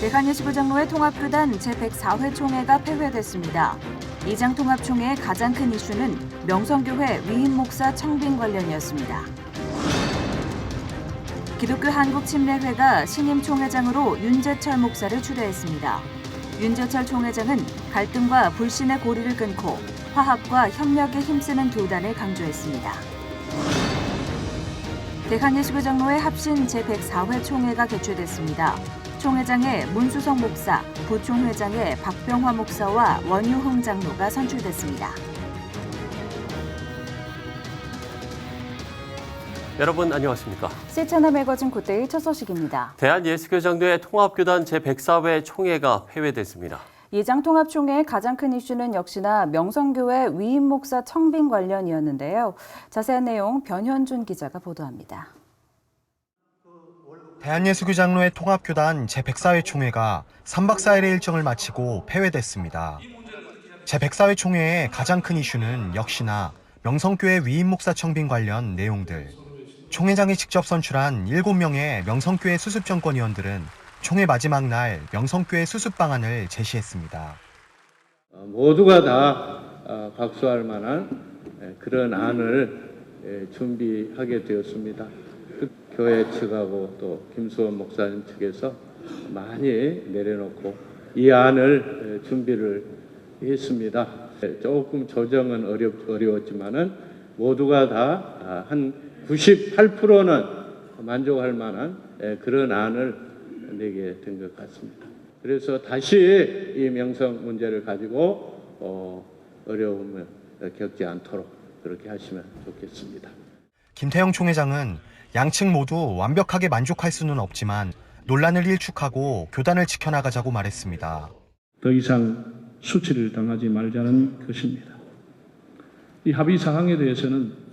대한예수교장로회 통합교단 제104회 총회가 폐회됐습니다. 이장통합총회의 가장 큰 이슈는 명성교회 위임 목사 청빙 관련이었습니다. 기독교 한국침례회가 신임 총회장으로 윤재철 목사를 추대했습니다. 윤재철 총회장은 갈등과 불신의 고리를 끊고 화합과 협력에 힘쓰는 교단을 강조했습니다. 대한예수교장로회 합신 제104회 총회가 개최됐습니다. 총회장에 문수성 목사, 부총회장에 박병화 목사와 원유흥 장로가 선출됐습니다. 여러분 안녕하십니까? 시채널 매거진 굿데이 첫 소식입니다. 대한예수교장로회 통합교단 제104회 총회가 폐회됐습니다. 이장통합총회의 가장 큰 이슈는 역시나 명성교회 위임 목사 청빙 관련이었는데요. 자세한 내용 변현준 기자가 보도합니다. 대한예수교장로회 통합교단 제104회 총회가 3박 4일의 일정을 마치고 폐회됐습니다. 제104회 총회의 가장 큰 이슈는 역시나 명성교회 위임 목사 청빙 관련 내용들. 총회장이 직접 선출한 7명의 명성교회 수습정권위원들은 총회 마지막 날 명성교회 수습 방안을 제시했습니다. 모두가 다 박수할 만한 그런 안을 준비하게 되었습니다. 교회 측하고 또 김수원 목사님 측에서 많이 내려놓고 이 안을 준비를 했습니다. 조금 조정은 어려웠지만은 모두가 다 한 98%는 만족할 만한 그런 안을 내게 된 것 같습니다. 그래서 다시 이 명성 문제를 가지고 어려움을 겪지 않도록 그렇게 하시면 좋겠습니다. 김태형 총회장은 양측 모두 완벽하게 만족할 수는 없지만 논란을 일축하고 교단을 지켜나가자고 말했습니다. 더 이상 수치를 당하지 말자는 것입니다. 이 합의 사항에 대해서는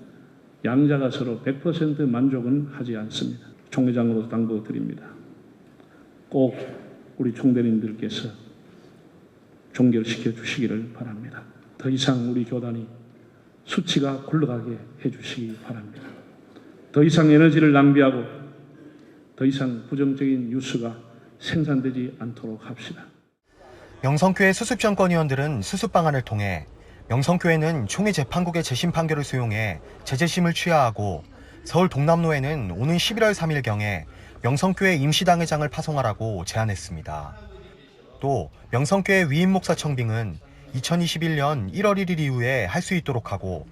양자가 서로 100% 만족은 하지 않습니다. 총회장으로서 당부드립니다. 꼭 우리 총대님들께서 종결시켜 주시기를 바랍니다. 더 이상 우리 교단이 수치가 굴러가게 해주시기 바랍니다. 더 이상 에너지를 낭비하고 더 이상 부정적인 뉴스가 생산되지 않도록 합시다. 명성교회 수습정권위원들은 수습 방안을 통해 명성교회는 총회 재판국의 재심 판결을 수용해 재재심을 취하하고 서울 동남로에는 오는 11월 3일경에 명성교회 임시당회장을 파송하라고 제안했습니다. 또 명성교회 위임 목사 청빙은 2021년 1월 1일 이후에 할 수 있도록 하고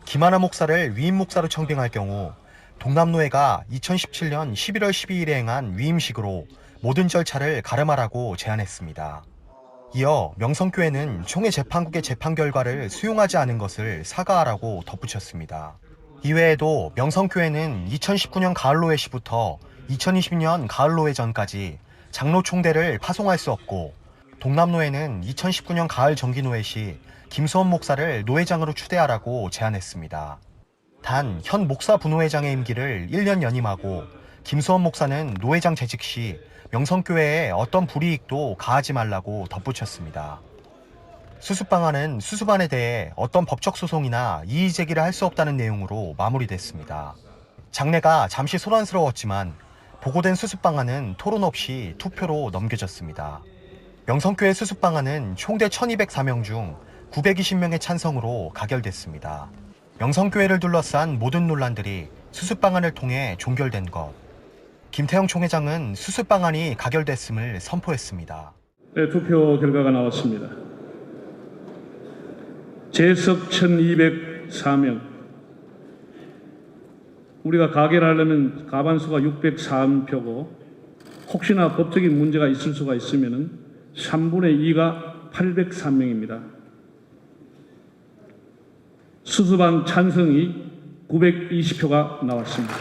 김하나 목사를 위임 목사로 청빙할 경우 동남노회가 2017년 11월 12일에 행한 위임식으로 모든 절차를 가름하라고 제안했습니다. 이어 명성교회는 총회 재판국의 재판 결과를 수용하지 않은 것을 사과하라고 덧붙였습니다. 이외에도 명성교회는 2019년 가을노회 시부터 2020년 가을노회 전까지 장로 총대를 파송할 수 없고 동남노회는 2019년 가을 정기노회 시 김수원 목사를 노회장으로 추대하라고 제안했습니다. 단 현 목사 부노회장의 임기를 1년 연임하고 김수원 목사는 노회장 재직 시 명성교회에 어떤 불이익도 가하지 말라고 덧붙였습니다. 수습 방안은 수습안에 대해 어떤 법적 소송이나 이의 제기를 할 수 없다는 내용으로 마무리됐습니다. 장례가 잠시 소란스러웠지만 보고된 수습 방안은 토론 없이 투표로 넘겨졌습니다. 명성교회 수습 방안은 총대 1204명 중 920명의 찬성으로 가결됐습니다. 명성교회를 둘러싼 모든 논란들이 수습 방안을 통해 종결된 것. 김태형 총회장은 수습 방안이 가결됐음을 선포했습니다. 네, 투표 결과가 나왔습니다. 재석 1204명. 우리가 가결하려면 가반수가 603표고 혹시나 법적인 문제가 있을 수가 있으면 3분의 2가 803명입니다. 수습안 찬성이 920표가 나왔습니다.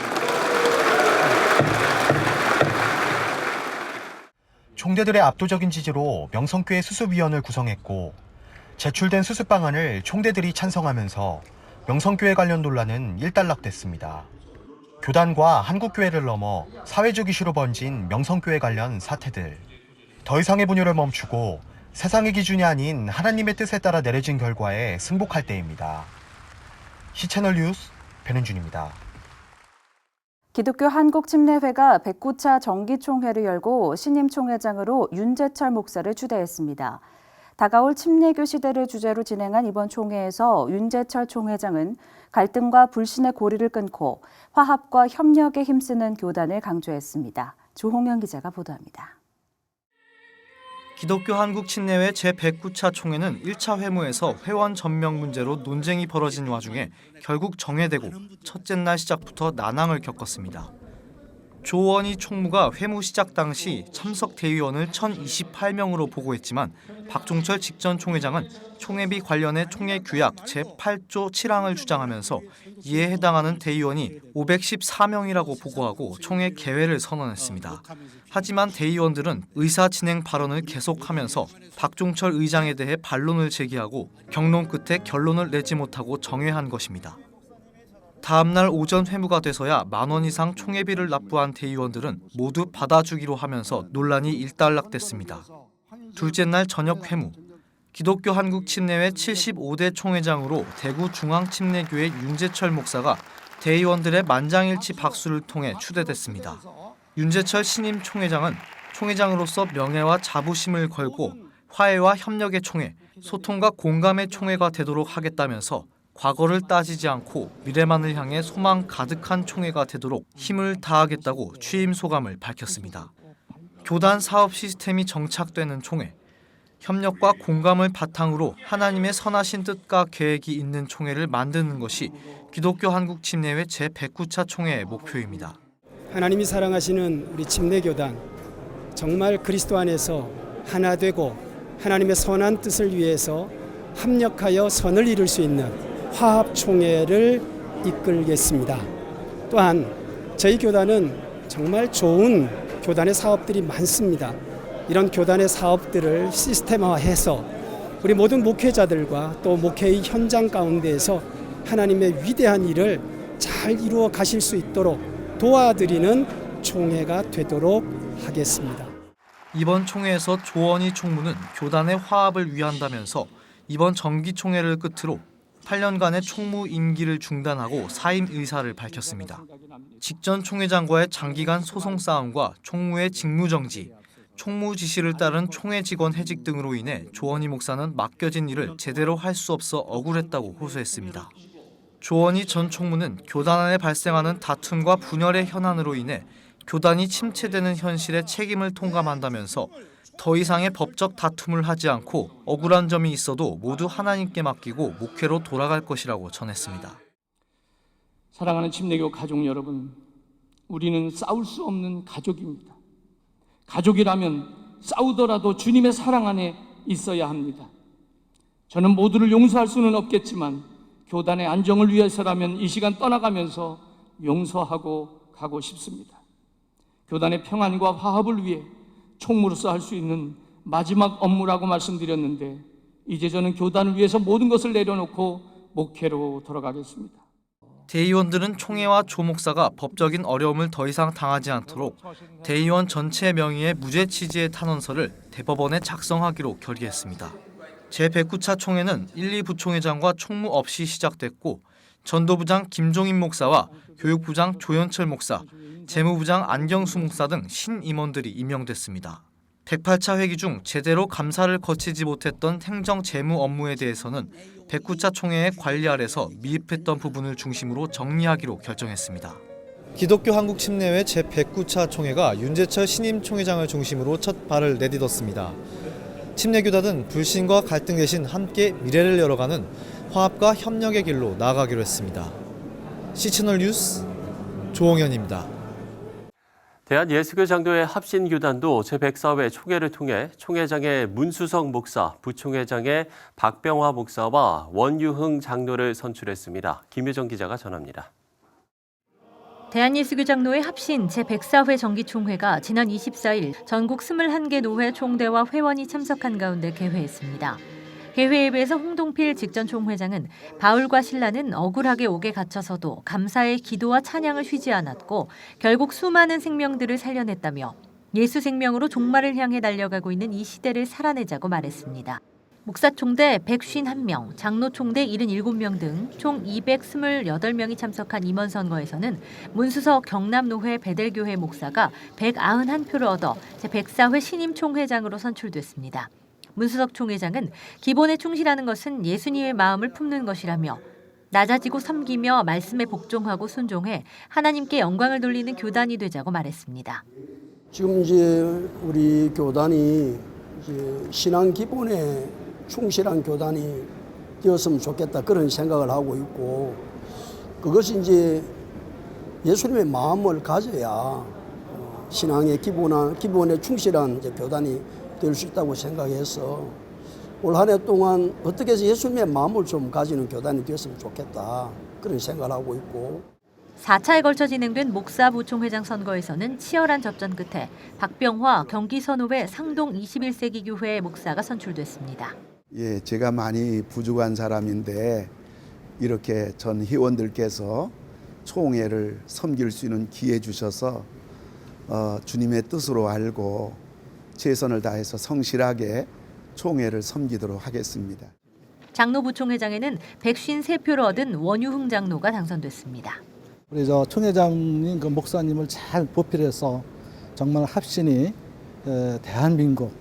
총대들의 압도적인 지지로 명성교회 수습위원을 구성했고 제출된 수습 방안을 총대들이 찬성하면서 명성교회 관련 논란은 일단락됐습니다. 교단과 한국교회를 넘어 사회적 이슈로 번진 명성교회 관련 사태들. 더 이상의 분열을 멈추고 세상의 기준이 아닌 하나님의 뜻에 따라 내려진 결과에 승복할 때입니다. 시채널 뉴스 변현준입니다. 기독교 한국침례회가 109차 정기총회를 열고 신임 총회장으로 윤재철 목사를 추대했습니다. 다가올 침례교 시대를 주제로 진행한 이번 총회에서 윤재철 총회장은 갈등과 불신의 고리를 끊고 화합과 협력에 힘쓰는 교단을 강조했습니다. 조홍현 기자가 보도합니다. 기독교 한국침례회 제109차 총회는 1차 회무에서 회원 전명 문제로 논쟁이 벌어진 와중에 결국 정회되고 첫째 날 시작부터 난항을 겪었습니다. 조원희 총무가 회무 시작 당시 참석 대의원을 1,028명으로 보고했지만 박종철 직전 총회장은 총회비 관련해 총회 규약 제8조 7항을 주장하면서 이에 해당하는 대의원이 514명이라고 보고하고 총회 개회를 선언했습니다. 하지만 대의원들은 의사 진행 발언을 계속하면서 박종철 의장에 대해 반론을 제기하고 경론 끝에 결론을 내지 못하고 정회한 것입니다. 다음 날 오전 회무가 돼서야 10,000원 이상 총회비를 납부한 대의원들은 모두 받아주기로 하면서 논란이 일단락됐습니다. 둘째 날 저녁 회무, 기독교 한국침례회 75대 총회장으로 대구 중앙침례교회 윤재철 목사가 대의원들의 만장일치 박수를 통해 추대됐습니다. 윤재철 신임 총회장은 총회장으로서 명예와 자부심을 걸고 화해와 협력의 총회, 소통과 공감의 총회가 되도록 하겠다면서 과거를 따지지 않고 미래만을 향해 소망 가득한 총회가 되도록 힘을 다하겠다고 취임 소감을 밝혔습니다. 교단 사업 시스템이 정착되는 총회, 협력과 공감을 바탕으로 하나님의 선하신 뜻과 계획이 있는 총회를 만드는 것이 기독교 한국침례회 제109차 총회의 목표입니다. 하나님이 사랑하시는 우리 침례교단, 정말 그리스도 안에서 하나 되고 하나님의 선한 뜻을 위해서 합력하여 선을 이룰 수 있는 화합총회를 이끌겠습니다. 또한 저희 교단은 정말 좋은 교단의 사업들이 많습니다. 이런 교단의 사업들을 시스템화해서 우리 모든 목회자들과 또 목회의 현장 가운데에서 하나님의 위대한 일을 잘 이루어 가실 수 있도록 도와드리는 총회가 되도록 하겠습니다. 이번 총회에서 조원희 총무는 교단의 화합을 위한다면서 이번 정기총회를 끝으로 8년간의 총무 임기를 중단하고 사임 의사를 밝혔습니다. 직전 총회장과의 장기간 소송 싸움과 총무의 직무정지, 총무 지시를 따른 총회 직원 해직 등으로 인해 조원희 목사는 맡겨진 일을 제대로 할 수 없어 억울했다고 호소했습니다. 조원희 전 총무는 교단 안에 발생하는 다툼과 분열의 현안으로 인해 교단이 침체되는 현실에 책임을 통감한다면서 더 이상의 법적 다툼을 하지 않고 억울한 점이 있어도 모두 하나님께 맡기고 목회로 돌아갈 것이라고 전했습니다. 사랑하는 침례교 가족 여러분, 우리는 싸울 수 없는 가족입니다. 가족이라면 싸우더라도 주님의 사랑 안에 있어야 합니다. 저는 모두를 용서할 수는 없겠지만 교단의 안정을 위해서라면 이 시간 떠나가면서 용서하고 가고 싶습니다. 교단의 평안과 화합을 위해 총무로서 할 수 있는 마지막 업무라고 말씀드렸는데 이제 저는 교단을 위해서 모든 것을 내려놓고 목회로 돌아가겠습니다. 대의원들은 총회와 조 목사가 법적인 어려움을 더 이상 당하지 않도록 대의원 전체 명의의 무죄 취지의 탄원서를 대법원에 작성하기로 결의했습니다. 제109차 총회는 1, 2부총회장과 총무 없이 시작됐고 전도부장 김종인 목사와 교육부장 조현철 목사, 재무부장 안경수 목사 등 신임원들이 임명됐습니다. 108차 회기 중 제대로 감사를 거치지 못했던 행정 재무 업무에 대해서는 109차 총회의 관리 아래서 미흡했던 부분을 중심으로 정리하기로 결정했습니다. 기독교 한국침례회 제109차 총회가 윤재철 신임 총회장을 중심으로 첫 발을 내딛었습니다. 침례교단은 불신과 갈등 대신 함께 미래를 열어가는 화합과 협력의 길로 나아가기로 했습니다. C채널 뉴스 조홍현입니다. 대한예수교장로회 합신교단도 제104회 총회를 통해 총회장의 문수성 목사, 부총회장의 박병화 목사와 원유흥 장로를 선출했습니다. 김유정 기자가 전합니다. 대한예수교장로회 합신 제104회 정기총회가 지난 24일 전국 21개 노회 총대와 회원이 참석한 가운데 개회했습니다. 개회에 비해서 홍동필 직전 총회장은 바울과 실라는 억울하게 옥에 갇혀서도 감사의 기도와 찬양을 쉬지 않았고 결국 수많은 생명들을 살려냈다며 예수 생명으로 종말을 향해 달려가고 있는 이 시대를 살아내자고 말했습니다. 목사총대 151명, 장로총대 77명 등 총 228명이 참석한 임원 선거에서는 문수석 경남노회 베델교회 목사가 191표를 얻어 제104회 신임 총회장으로 선출됐습니다. 문수석 총회장은 기본에 충실하는 것은 예수님의 마음을 품는 것이라며 낮아지고 섬기며 말씀에 복종하고 순종해 하나님께 영광을 돌리는 교단이 되자고 말했습니다. 지금 이제 우리 교단이 이제 신앙 기본에 충실한 교단이 되었으면 좋겠다 그런 생각을 하고 있고, 그것이 이제 예수님의 마음을 가져야 신앙의 기본에 충실한 이제 교단이 될 수 있다고 생각해서 올 한 해 동안 어떻게 해서 예수님의 마음을 좀 가지는 교단이 되었으면 좋겠다 그런 생각을 하고 있고. 4차에 걸쳐 진행된 목사 부총회장 선거에서는 치열한 접전 끝에 박병화 경기선후회 상동 21세기 교회 목사가 선출됐습니다. 예, 제가 많이 부족한 사람인데 이렇게 전 회원들께서 총회를 섬길 수 있는 기회 주셔서 주님의 뜻으로 알고 최선을 다해서 성실하게 총회를 섬기도록 하겠습니다. 장로 부총회장에는 153표를 얻은 원유흥 장로가 당선됐습니다. 우리 총회장님 그 목사님을 잘 보필해서 정말 합신이 대한민국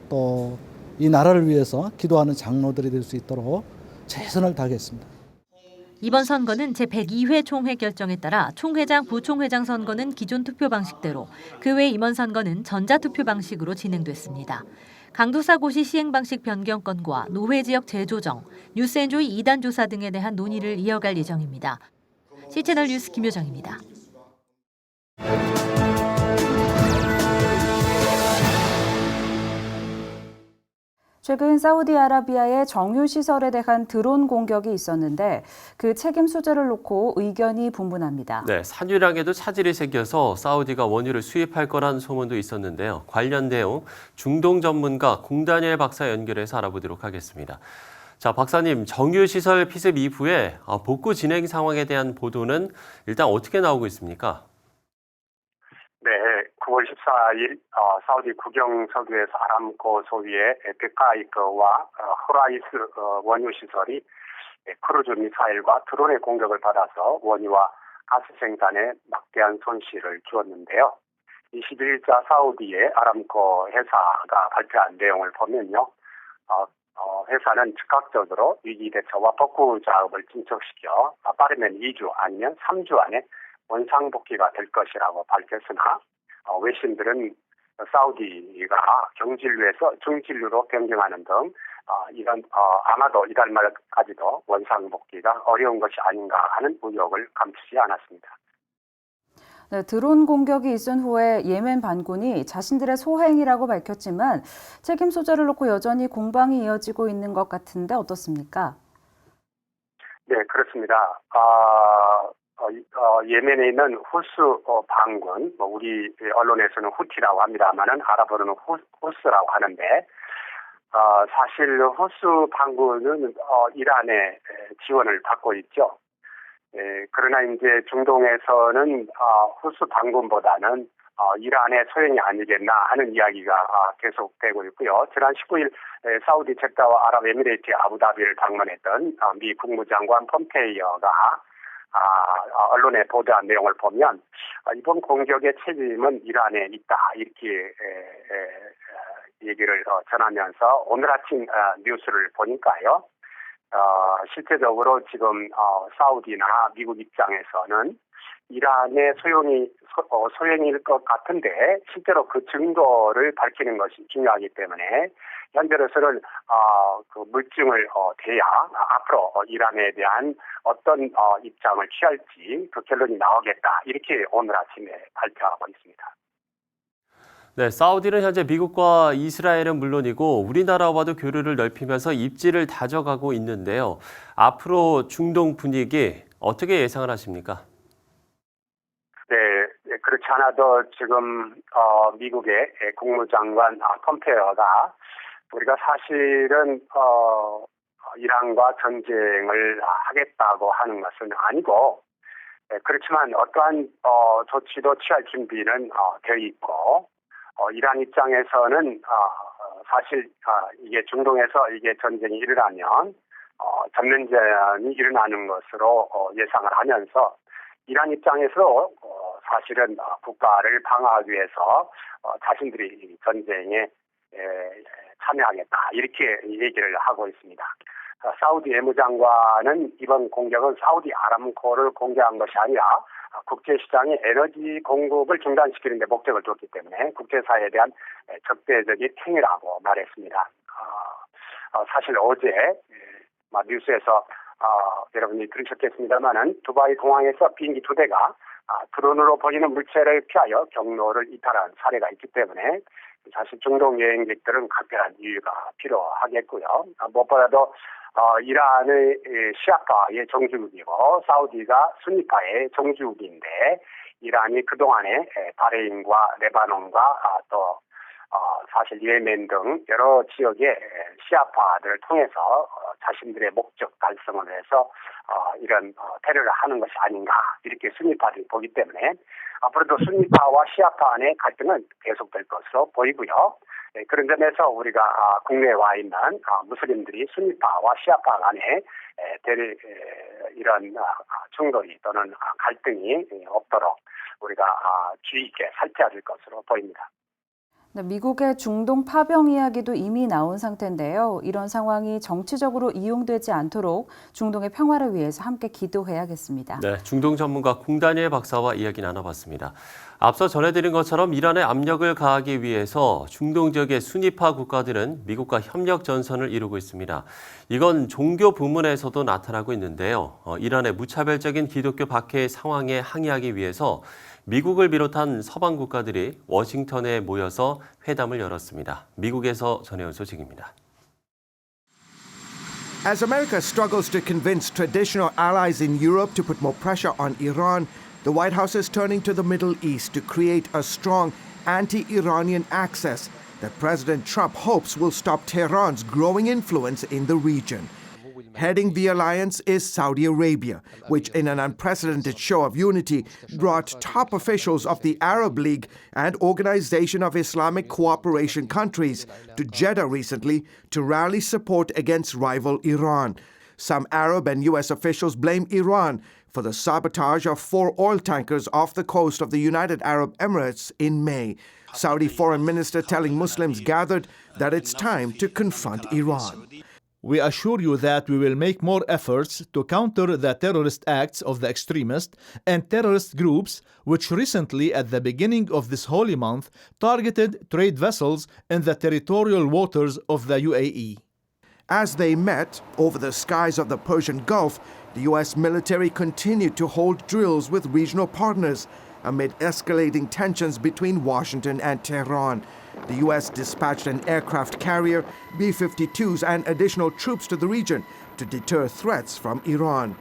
또 이 나라를 위해서 기도하는 장로들이 될 수 있도록 최선을 다하겠습니다. 이번 선거는 제102회 총회 결정에 따라 총회장, 부총회장 선거는 기존 투표 방식대로, 그 외 임원 선거는 전자투표 방식으로 진행됐습니다. 강도사고시 시행 방식 변경 건과 노회 지역 재조정, 뉴스엔조이 2단 조사 등에 대한 논의를 이어갈 예정입니다. C채널 뉴스 김효정입니다. 최근 사우디아라비아의 정유시설에 대한 드론 공격이 있었는데 그 책임 소재를 놓고 의견이 분분합니다. 네, 산유량에도 차질이 생겨서 사우디가 원유를 수입할 거란 소문도 있었는데요. 관련 내용 중동 전문가 공다니엘 박사 연결해서 알아보도록 하겠습니다. 자, 박사님, 정유시설 피습 이후에 복구 진행 상황에 대한 보도는 일단 어떻게 나오고 있습니까? 네, 9월 14일 사우디 국영석유에서 아람코 소유의 베카이크와 호라이스 원유시설이 크루즈 미사일과 드론의 공격을 받아서 원유와 가스 생산에 막대한 손실을 주었는데요. 21일자 사우디의 아람코 회사가 발표한 내용을 보면요. 회사는 즉각적으로 위기 대처와 복구 작업을 진척시켜 빠르면 2주 아니면 3주 안에 원상복귀가 될 것이라고 밝혔으나 외신들은 사우디가 경진류에서 중진류로 변경하는 등 아마도 이달 말까지도 원상복귀가 어려운 것이 아닌가 하는 우려를 감추지 않았습니다. 네, 드론 공격이 있은 후에 예멘 반군이 자신들의 소행이라고 밝혔지만 책임 소재를 놓고 여전히 공방이 이어지고 있는 것 같은데 어떻습니까? 네, 그렇습니다. 예멘에 있는 후스 반군, 우리 언론에서는 후티라고 합니다만은 아랍어로는 후스라고 하는데, 사실 후스 반군은 이란의 지원을 받고 있죠. 그러나 이제 중동에서는 후스 반군보다는 이란의 소행이 아니겠나 하는 이야기가 계속되고 있고요. 지난 19일 사우디 제다와 아랍에미레이트 아부다비를 방문했던 미 국무장관 폼페이어가 언론에 보도한 내용을 보면 이번 공격의 책임은 이란에 있다 이렇게 얘기를 전하면서 오늘 아침 뉴스를 보니까요. 실제적으로 지금 사우디나 미국 입장에서는 이란의 소행일 것 같은데 실제로 그 증거를 밝히는 것이 중요하기 때문에 현재로서는 그 물증을 대야 앞으로 이란에 대한 어떤 입장을 취할지 그 결론이 나오겠다 이렇게 오늘 아침에 발표하고 있습니다. 네, 사우디는 현재 미국과 이스라엘은 물론이고 우리나라와도 교류를 넓히면서 입지를 다져가고 있는데요. 앞으로 중동 분위기 어떻게 예상을 하십니까? 네, 그렇지 않아도 지금 미국의 국무장관 폼페이어가 우리가 사실은 이란과 전쟁을 하겠다고 하는 것은 아니고 그렇지만 어떠한 조치도 취할 준비는 되어 있고 이란 입장에서는 사실 이게 중동에서 이게 전쟁이 일어나면 전면전이 일어나는 것으로 예상을 하면서 이란 입장에서 사실은 국가를 방어하기 위해서 자신들이 전쟁에 참여하겠다 이렇게 얘기를 하고 있습니다. 사우디 외무장관은 이번 공격은 사우디 아람코를 공격한 것이 아니라 국제시장의 에너지 공급을 중단시키는 데 목적을 뒀기 때문에 국제사회에 대한 적대적인 행위라고 말했습니다. 사실 어제 뉴스에서 여러분이 들으셨겠습니다마는 두바이 공항에서 비행기 2대가 드론으로 보이는 물체를 피하여 경로를 이탈한 사례가 있기 때문에 사실 중동 여행객들은 각별한 이유가 필요하겠고요. 무엇보다도 이란의 시아파의 정주국이고 사우디가 순니파의 정주국인데 이란이 그동안에 바레인과 레바논과 또 사실 예멘 등 여러 지역의 시아파들을 통해서 자신들의 목적 달성을 위해서 이런 테러를 하는 것이 아닌가 이렇게 순니파들이 보기 때문에 앞으로도 순니파와 시아파 간의 갈등은 계속될 것으로 보이고요. 그런 점에서 우리가 국내에 와 있는 무슬림들이 순니파와 시아파 간에 이런 충돌이 또는 갈등이 없도록 우리가 주의 있게 살펴야 될 것으로 보입니다. 미국의 중동 파병 이야기도 이미 나온 상태인데요. 이런 상황이 정치적으로 이용되지 않도록 중동의 평화를 위해서 함께 기도해야겠습니다. 네, 중동 전문가 공다니엘 박사와 이야기 나눠봤습니다. 앞서 전해드린 것처럼 이란에 압력을 가하기 위해서 중동 지역의 순위파 국가들은 미국과 협력 전선을 이루고 있습니다. 이건 종교 부문에서도 나타나고 있는데요. 이란의 무차별적인 기독교 박해 상황에 항의하기 위해서 미국을 비롯한 서방 국가들이 워싱턴에 모여서 회담을 열었습니다. 미국에서 전해온 소식입니다. As America struggles to convince traditional allies in Europe to put more pressure on Iran, the White House is turning to the Middle East to create a strong anti-Iranian axis that President Trump hopes will stop Tehran's growing influence in the region. Heading the alliance is Saudi Arabia, which in an unprecedented show of unity brought top officials of the Arab League and Organization of Islamic Cooperation countries to Jeddah recently to rally support against rival Iran. Some Arab and U.S. officials blame Iran for the sabotage of 4 oil tankers off the coast of the United Arab Emirates in May. Saudi foreign minister telling Muslims gathered that it's time to confront Iran. We assure you that we will make more efforts to counter the terrorist acts of the extremists and terrorist groups which recently, at the beginning of this holy month, targeted trade vessels in the territorial waters of the UAE. As they met over the skies of the Persian Gulf, the U.S. military continued to hold drills with regional partners amid escalating tensions between Washington and Tehran. The U.S. dispatched an aircraft carrier, B-52s, and additional troops to the region to deter threats from Iran.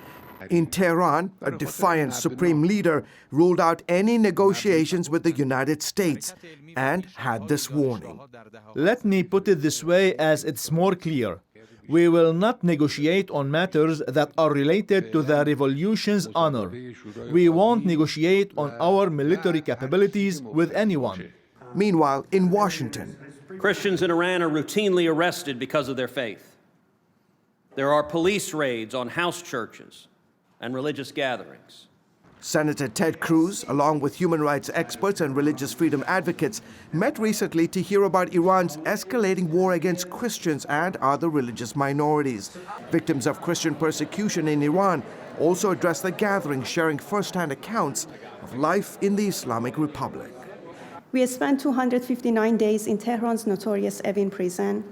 In Tehran, a defiant supreme leader ruled out any negotiations with the United States and had this warning. Let me put it this way, as it's more clear. We will not negotiate on matters that are related to the revolution's honor. We won't negotiate on our military capabilities with anyone. Meanwhile, in Washington, Christians in Iran are routinely arrested because of their faith. There are police raids on house churches and religious gatherings. Senator Ted Cruz, along with human rights experts and religious freedom advocates, met recently to hear about Iran's escalating war against Christians and other religious minorities. Victims of Christian persecution in Iran also addressed the gathering, sharing first-hand accounts of life in the Islamic Republic. We spent 259 days in Tehran's notorious Evin prison,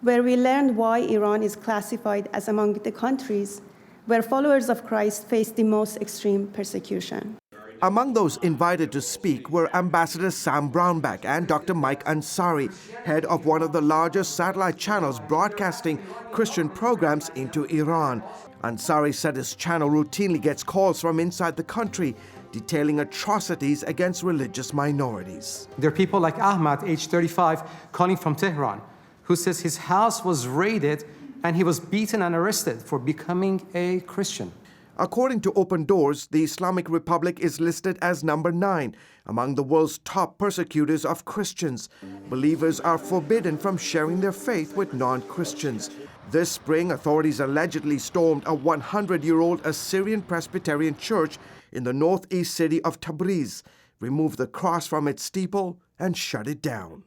where we learned why Iran is classified as among the countries where followers of Christ face the most extreme persecution. Among those invited to speak were Ambassador Sam Brownback and Dr. Mike Ansari, head of one of the largest satellite channels broadcasting Christian programs into Iran. Ansari said his channel routinely gets calls from inside the country detailing atrocities against religious minorities. There are people like Ahmad, age 35, calling from Tehran, who says his house was raided and he was beaten and arrested for becoming a Christian. According to Open Doors, the Islamic Republic is listed as number 9 among the world's top persecutors of Christians. Believers are forbidden from sharing their faith with non-Christians. This spring, authorities allegedly stormed a 100-year-old Assyrian Presbyterian church in the northeast city of Tabriz, removed the cross from its steeple, and shut it down.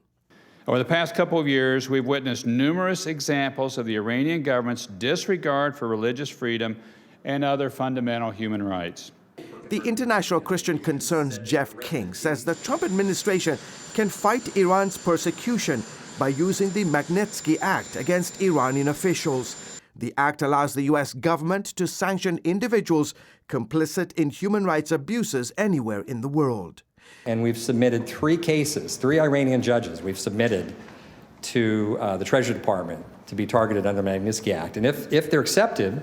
Over the past couple of years, we've witnessed numerous examples of the Iranian government's disregard for religious freedom and other fundamental human rights. The International Christian Concerns Jeff King says the Trump administration can fight Iran's persecution by using the Magnitsky Act against Iranian officials. The act allows the U.S. government to sanction individuals complicit in human rights abuses anywhere in the world. And we've submitted 3 cases, 3 Iranian judges we've submitted to the Treasury Department to be targeted under the Magnitsky Act. And if they're accepted,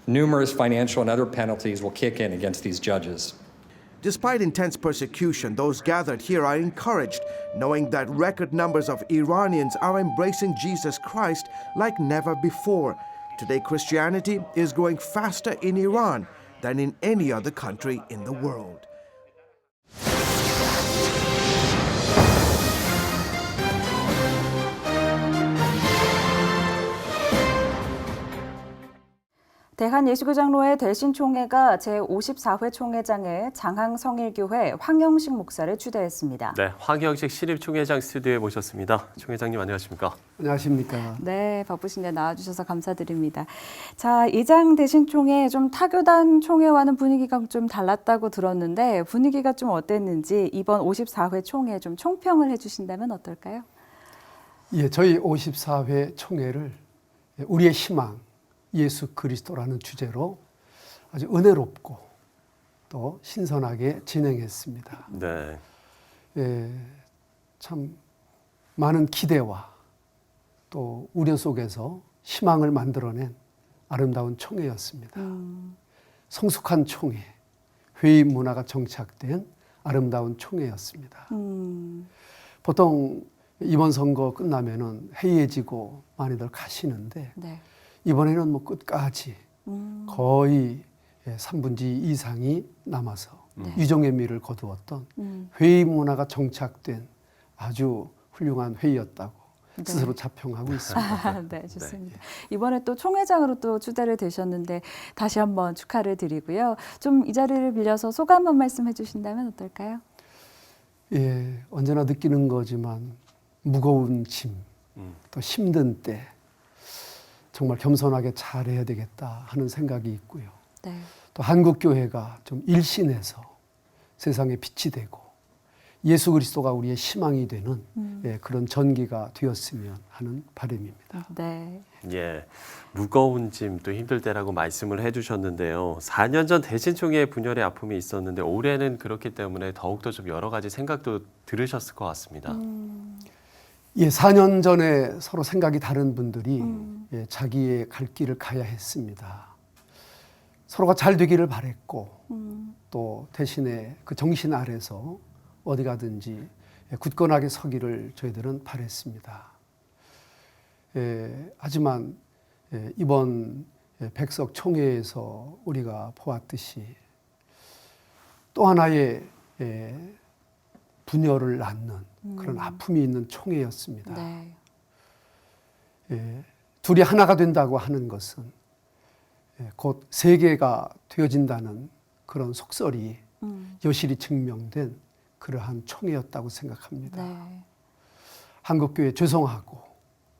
numerous financial and other penalties will kick in against these judges. Despite intense persecution, those gathered here are encouraged, knowing that record numbers of Iranians are embracing Jesus Christ like never before. Today, Christianity is growing faster in Iran than in any other country in the world. 대한예수교장로회 대신총회가 제54회 총회장에 장항성일교회 황영식 목사를 추대했습니다. 네, 황영식 신입총회장 스튜디오에 모셨습니다. 총회장님 안녕하십니까? 안녕하십니까? 네, 바쁘신데 나와주셔서 감사드립니다. 자, 이장 대신총회 좀 타교단 총회와는 분위기가 좀 달랐다고 들었는데 분위기가 좀 어땠는지 이번 54회 총회 좀 총평을 해주신다면 어떨까요? 예, 저희 54회 총회를 우리의 희망, 예수 그리스도라는 주제로 아주 은혜롭고 또 신선하게 진행했습니다. 네. 예, 참 많은 기대와 또 우려 속에서 희망을 만들어낸 아름다운 총회였습니다. 성숙한 총회, 회의 문화가 정착된 아름다운 총회였습니다. 보통 이번 선거 끝나면은 해이해지고 많이들 가시는데 네. 이번에는 뭐 끝까지 거의 3분지 이상이 남아서 유종의 미를 거두었던 회의 문화가 정착된 아주 훌륭한 회의였다고 네. 스스로 자평하고 있습니다. 네, 좋습니다. 이번에 또 총회장으로 또 추대를 되셨는데 다시 한번 축하를 드리고요. 좀 이 자리를 빌려서 소감 한 말씀 해주신다면 어떨까요? 예, 언제나 느끼는 거지만 무거운 짐, 또 힘든 때 정말 겸손하게 잘해야 되겠다 하는 생각이 있고요. 네. 또 한국교회가 좀 일신해서 세상에 빛이 되고 예수 그리스도가 우리의 희망이 되는 예, 그런 전기가 되었으면 하는 바람입니다. 네. 예, 무거운 짐 또 힘들 때라고 말씀을 해주셨는데요. 4년 전 대신총회 분열의 아픔이 있었는데 올해는 그렇기 때문에 더욱더 좀 여러 가지 생각도 들으셨을 것 같습니다. 예, 4년 전에 서로 생각이 다른 분들이 예, 자기의 갈 길을 가야 했습니다. 서로가 잘 되기를 바랬고 또 대신에 그 정신 아래서 어디 가든지 굳건하게 서기를 저희들은 바랬습니다. 예, 하지만 예, 이번 백석 총회에서 우리가 보았듯이 또 하나의 예, 분열을 낳는 그런 아픔이 있는 총회였습니다. 네. 예, 둘이 하나가 된다고 하는 것은 예, 곧 세계가 되어진다는 그런 속설이 여실히 증명된 그러한 총회였다고 생각합니다. 네. 한국교회 죄송하고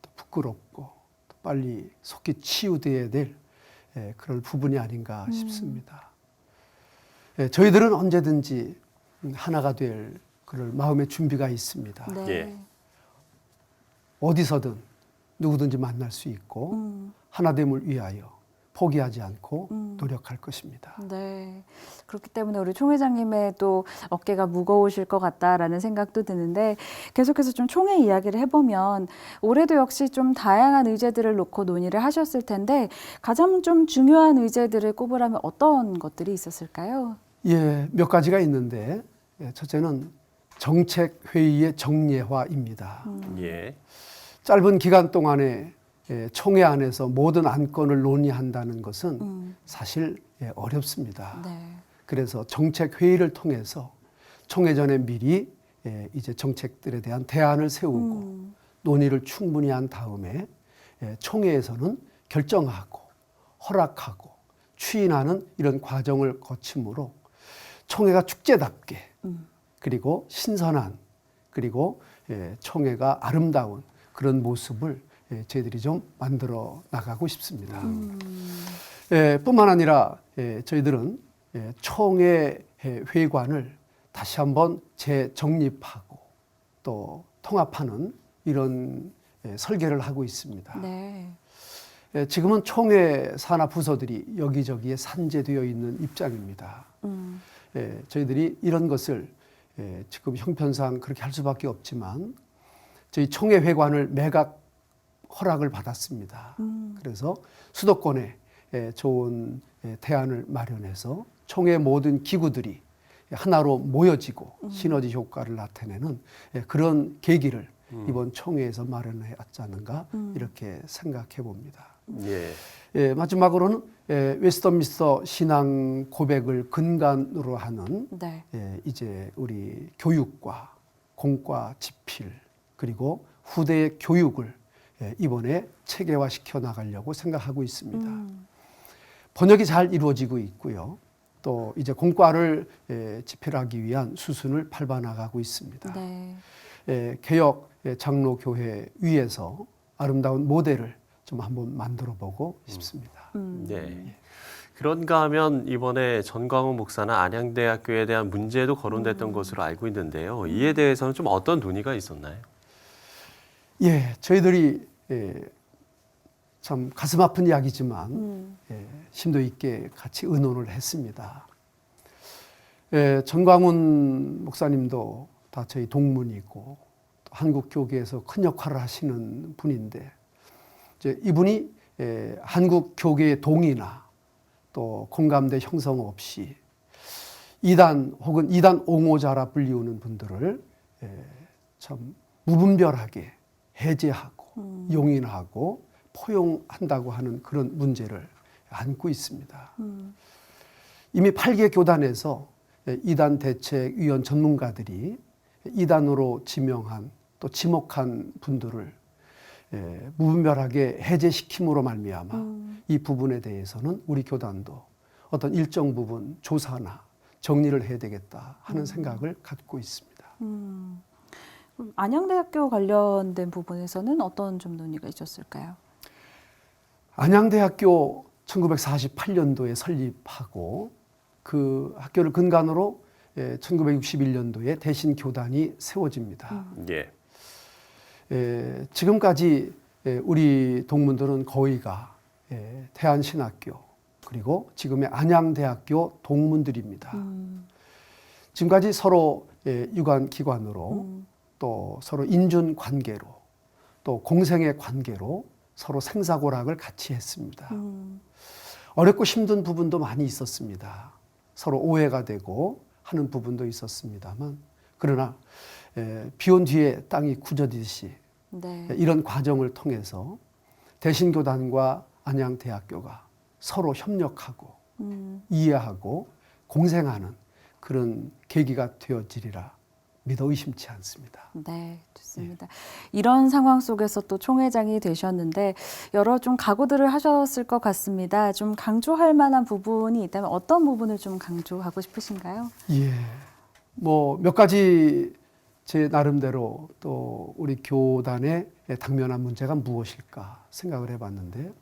또 부끄럽고 또 빨리 속히 치유되어야 될 예, 그런 부분이 아닌가 싶습니다. 예, 저희들은 언제든지 하나가 될 그럴 마음의 준비가 있습니다. 네. 예. 어디서든 누구든지 만날 수 있고 하나됨을 위하여 포기하지 않고 노력할 것입니다. 네. 그렇기 때문에 우리 총회장님의 또 어깨가 무거우실 것 같다라는 생각도 드는데 계속해서 좀 총회 이야기를 해보면 올해도 역시 좀 다양한 의제들을 놓고 논의를 하셨을 텐데 가장 좀 중요한 의제들을 꼽으라면 어떤 것들이 있었을까요? 예, 몇 가지가 있는데 예, 첫째는 정책회의의 정례화입니다. 예. 짧은 기간 동안에 총회 안에서 모든 안건을 논의한다는 것은 사실 어렵습니다. 네. 그래서 정책 회의를 통해서 총회 전에 미리 이제 정책들에 대한 대안을 세우고 논의를 충분히 한 다음에 총회에서는 결정하고 허락하고 추인하는 이런 과정을 거침으로 총회가 축제답게 그리고 신선한 그리고 총회가 아름다운 그런 모습을 저희들이 좀 만들어 나가고 싶습니다. 뿐만 아니라 저희들은 총회 회관을 다시 한번 재정립하고 또 통합하는 이런 설계를 하고 있습니다. 네. 지금은 총회 산하 부서들이 여기저기에 산재되어 있는 입장입니다. 저희들이 이런 것을 지금 형편상 그렇게 할 수밖에 없지만 저희 총회 회관을 매각 허락을 받았습니다. 그래서 수도권에 좋은 대안을 마련해서 총회 모든 기구들이 하나로 모여지고 시너지 효과를 나타내는 그런 계기를 이번 총회에서 마련해 왔지 않는가 이렇게 생각해 봅니다. 마지막으로는 웨스터민스터 신앙 고백을 근간으로 하는 네. 이제 우리 교육과 공과 지필 그리고 후대의 교육을 이번에 체계화시켜 나가려고 생각하고 있습니다. 번역이 잘 이루어지고 있고요. 또 이제 공과를 집필하기 위한 수순을 밟아 나가고 있습니다. 네. 개혁 장로교회 위에서 아름다운 모델을 좀 한번 만들어 보고 싶습니다. 네. 그런가 하면 이번에 전광훈 목사나 안양대학교에 대한 문제도 거론됐던 것으로 알고 있는데요. 이에 대해서는 좀 어떤 논의가 있었나요? 저희들이 참 가슴 아픈 이야기지만 심도 있게 같이 의논을 했습니다. 전광훈 목사님도 다 저희 동문이고 또 한국 교계에서 큰 역할을 하시는 분인데 이제 이분이 한국 교계의 동의나 또 공감대 형성 없이 이단 혹은 이단 옹호자라 불리우는 분들을 참 무분별하게 해제하고 용인하고 포용한다고 하는 그런 문제를 안고 있습니다. 이미 8개 교단에서 이단 대책위원 전문가들이 이단으로 지명한 또 지목한 분들을 무분별하게 해제시킴으로 말미암아 이 부분에 대해서는 우리 교단도 어떤 일정 부분 조사나 정리를 해야 되겠다 하는 생각을 갖고 있습니다. 안양대학교 관련된 부분에서는 어떤 좀 논의가 있었을까요? 안양대학교 1948년도에 설립하고 그 학교를 근간으로 1961년도에 대신교단이 세워집니다. 지금까지 우리 동문들은 거의가 대한신학교 그리고 지금의 안양대학교 동문들입니다. 지금까지 서로 유관기관으로 또 서로 인준관계로 또 공생의 관계로 서로 생사고락을 같이 했습니다. 어렵고 힘든 부분도 많이 있었습니다. 서로 오해가 되고 하는 부분도 있었습니다만 그러나 비온 뒤에 땅이 굳어지듯이 이런 과정을 통해서 대신교단과 안양대학교가 서로 협력하고 이해하고 공생하는 그런 계기가 되어지리라 믿어 의심치 않습니다. 네, 좋습니다. 이런 상황 속에서 또 총회장이 되셨는데 여러 좀 각오들을 하셨을 것 같습니다. 좀 강조할 만한 부분이 있다면 어떤 부분을 좀 강조하고 싶으신가요? 뭐 몇 가지 제 나름대로 또 우리 교단의 당면한 문제가 무엇일까 생각을 해봤는데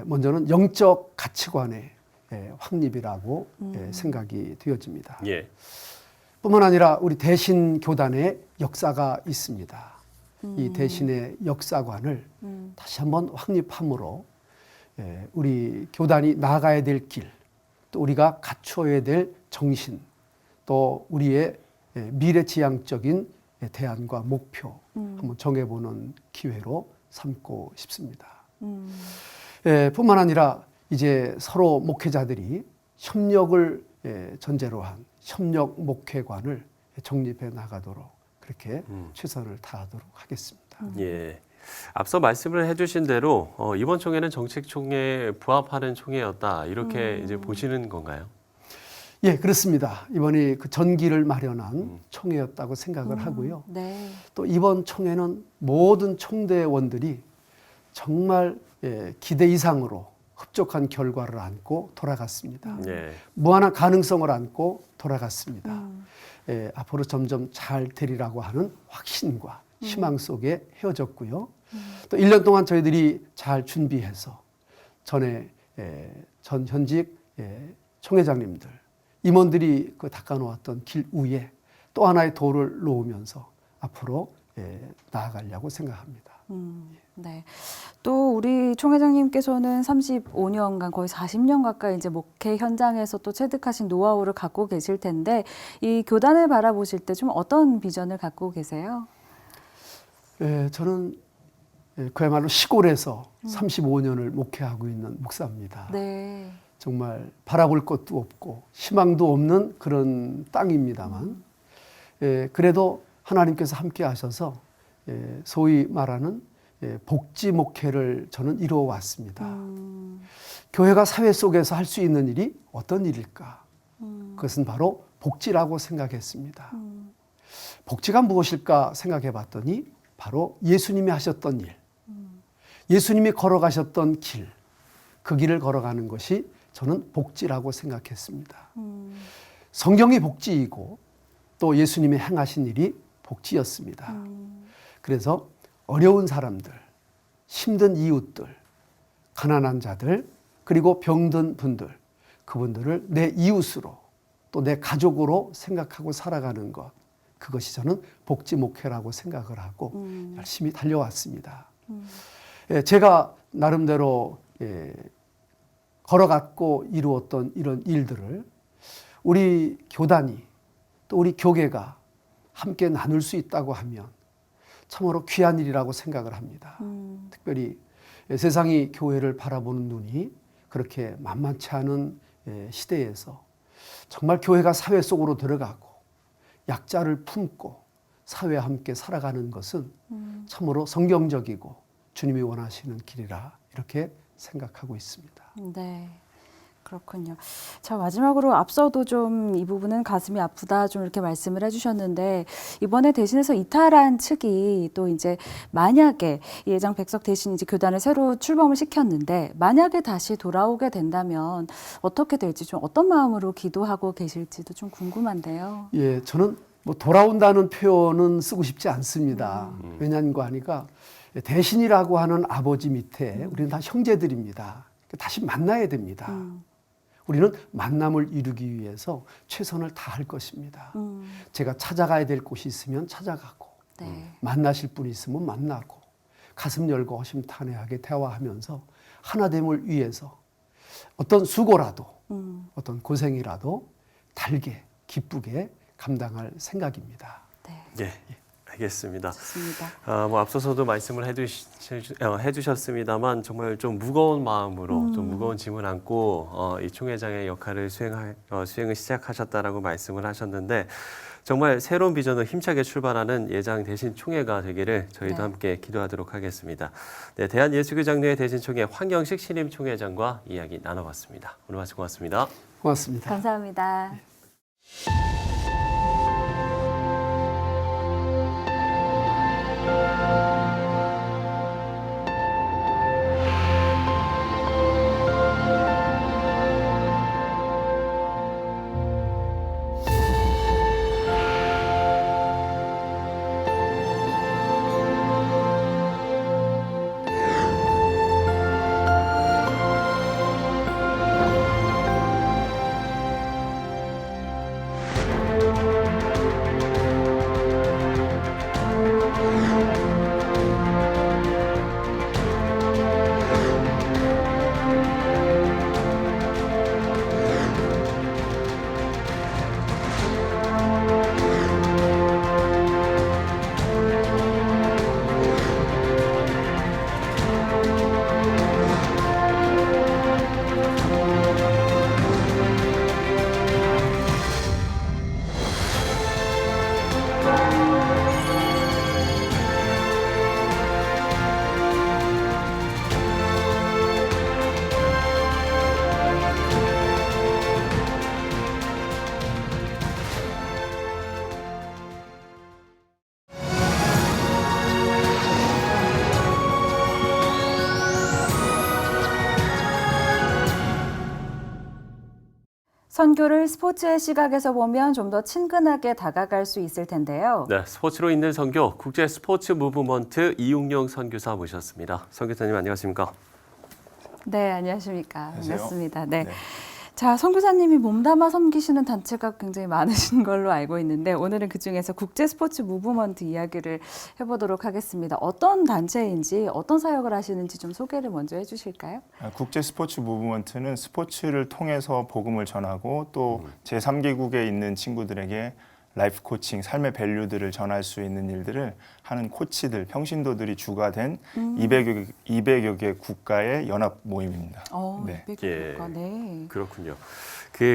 먼저는 영적 가치관의 확립이라고 생각이 되어집니다. 뿐만 아니라 우리 대신교단의 역사가 있습니다. 이 대신의 역사관을 다시 한번 확립함으로 우리 교단이 나아가야 될 길, 또 우리가 갖추어야 될 정신, 또 우리의 미래지향적인 대안과 목표 한번 정해보는 기회로 삼고 싶습니다. 뿐만 아니라 이제 서로 목회자들이 협력을 전제로 한 협력 목회관을 정립해 나가도록 그렇게 최선을 다하도록 하겠습니다. 앞서 말씀을 해주신 대로 이번 총회는 정책총회에 부합하는 총회였다 이렇게 이제 보시는 건가요? 예, 그렇습니다. 이번이 그 전기를 마련한 총회였다고 생각을 하고요. 네. 또 이번 총회는 모든 총대원들이 정말 기대 이상으로 흡족한 결과를 안고 돌아갔습니다. 무한한 가능성을 안고 돌아갔습니다. 앞으로 점점 잘 되리라고 하는 확신과 희망 속에 헤어졌고요. 또 1년 동안 저희들이 잘 준비해서 전 현직 총회장님들, 임원들이 그 닦아놓았던 길 위에 또 하나의 돌을 놓으면서 앞으로 나아가려고 생각합니다. 네. 또 우리 총회장님께서는 35년간 거의 40년 가까이 이제 목회 현장에서 또 체득하신 노하우를 갖고 계실 텐데 이 교단을 바라보실 때 좀 어떤 비전을 갖고 계세요? 저는 그야말로 시골에서 35년을 목회하고 있는 목사입니다. 네. 정말 바라볼 것도 없고 희망도 없는 그런 땅입니다만 그래도 하나님께서 함께 하셔서 소위 말하는 복지 목회를 저는 이루어 왔습니다. 교회가 사회 속에서 할 수 있는 일이 어떤 일일까? 그것은 바로 복지라고 생각했습니다. 복지가 무엇일까 생각해 봤더니 바로 예수님이 하셨던 일, 예수님이 걸어가셨던 길, 그 길을 걸어가는 것이 저는 복지라고 생각했습니다. 성경이 복지이고 또 예수님이 행하신 일이 복지였습니다. 그래서 어려운 사람들, 힘든 이웃들, 가난한 자들, 그리고 병든 분들, 그분들을 내 이웃으로 또 내 가족으로 생각하고 살아가는 것, 그것이 저는 복지 목회라고 생각을 하고 열심히 달려왔습니다. 제가 나름대로 걸어갔고 이루었던 이런 일들을 우리 교단이 또 우리 교계가 함께 나눌 수 있다고 하면 참으로 귀한 일이라고 생각을 합니다. 특별히 세상이 교회를 바라보는 눈이 그렇게 만만치 않은 시대에서 정말 교회가 사회 속으로 들어가고 약자를 품고 사회와 함께 살아가는 것은 참으로 성경적이고 주님이 원하시는 길이라 이렇게 생각하고 있습니다. 네. 그렇군요. 자, 마지막으로 앞서도 좀 이 부분은 가슴이 아프다 좀 이렇게 말씀을 해주셨는데 이번에 대신해서 이탈한 측이 또 이제 만약에 예장 백석 대신 이제 교단을 새로 출범을 시켰는데 만약에 다시 돌아오게 된다면 어떻게 될지 좀 어떤 마음으로 기도하고 계실지도 좀 궁금한데요. 예, 저는 뭐 돌아온다는 표현은 쓰고 싶지 않습니다. 왜냐하는가 하니까 대신이라고 하는 아버지 밑에 우리는 다 형제들입니다. 다시 만나야 됩니다. 우리는 만남을 이루기 위해서 최선을 다할 것입니다. 제가 찾아가야 될 곳이 있으면 찾아가고 만나실 분이 있으면 만나고 가슴 열고 허심탄회하게 대화하면서 하나됨을 위해서 어떤 수고라도 어떤 고생이라도 달게 기쁘게 감당할 생각입니다. 네. 알겠습니다. 좋습니다. 뭐 앞서서도 말씀을 해주셨습니다만 정말 좀 무거운 마음으로 좀 무거운 짐을 안고 이 총회장의 역할을 수행을 시작하셨다라고 말씀을 하셨는데 정말 새로운 비전을 힘차게 출발하는 예장 대신 총회가 되기를 저희도 함께 기도하도록 하겠습니다. 네, 대한예수교장로회 대신 총회 황경식 신임 총회장과 이야기 나눠봤습니다. 오늘 말씀 고맙습니다. 고맙습니다. 감사합니다. 선교를 스포츠의 시각에서 보면 좀 더 친근하게 다가갈 수 있을 텐데요. 네, 스포츠로 있는 선교, 국제 스포츠 무브먼트 이웅용 선교사 모셨습니다. 선교사님 안녕하십니까? 네, 안녕하십니까. 안녕하세요. 반갑습니다. 네. 네. 자, 선교사님이 몸담아 섬기시는 단체가 굉장히 많으신 걸로 알고 있는데 오늘은 그중에서 국제 스포츠 무브먼트 이야기를 해보도록 하겠습니다. 어떤 단체인지 어떤 사역을 하시는지 좀 소개를 먼저 해주실까요? 국제 스포츠 무브먼트는 스포츠를 통해서 복음을 전하고 또 제3개국에 있는 친구들에게 라이프 코칭, 삶의 밸류들을 전할 수 있는 일들을 하는 코치들, 평신도들이 주가 된 200여 개 국가의 연합 모임입니다. 네. 200여 국가, 네. 그렇군요.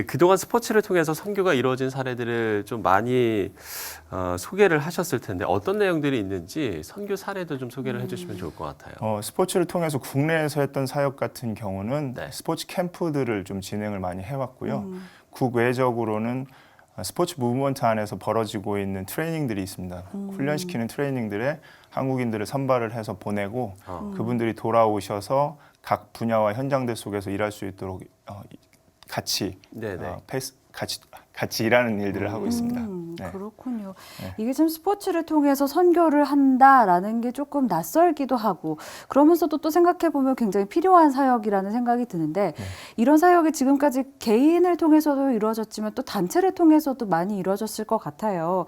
그동안 스포츠를 통해서 선교가 이루어진 사례들을 좀 많이 소개를 하셨을 텐데 어떤 내용들이 있는지 선교 사례도 좀 소개를 해주시면 좋을 것 같아요. 스포츠를 통해서 국내에서 했던 사역 같은 경우는 스포츠 캠프들을 좀 진행을 많이 해왔고요. 국외적으로는 스포츠 무브먼트 안에서 벌어지고 있는 트레이닝들이 있습니다. 훈련시키는 트레이닝들에 한국인들을 선발을 해서 보내고 그분들이 돌아오셔서 각 분야와 현장들 속에서 일할 수 있도록 같이 같이 일하는 일들을 하고 있습니다. 네. 그렇군요. 네. 이게 참 스포츠를 통해서 선교를 한다라는 게 조금 낯설기도 하고 그러면서도 또 생각해보면 굉장히 필요한 사역이라는 생각이 드는데 이런 사역이 지금까지 개인을 통해서도 이루어졌지만 또 단체를 통해서도 많이 이루어졌을 것 같아요.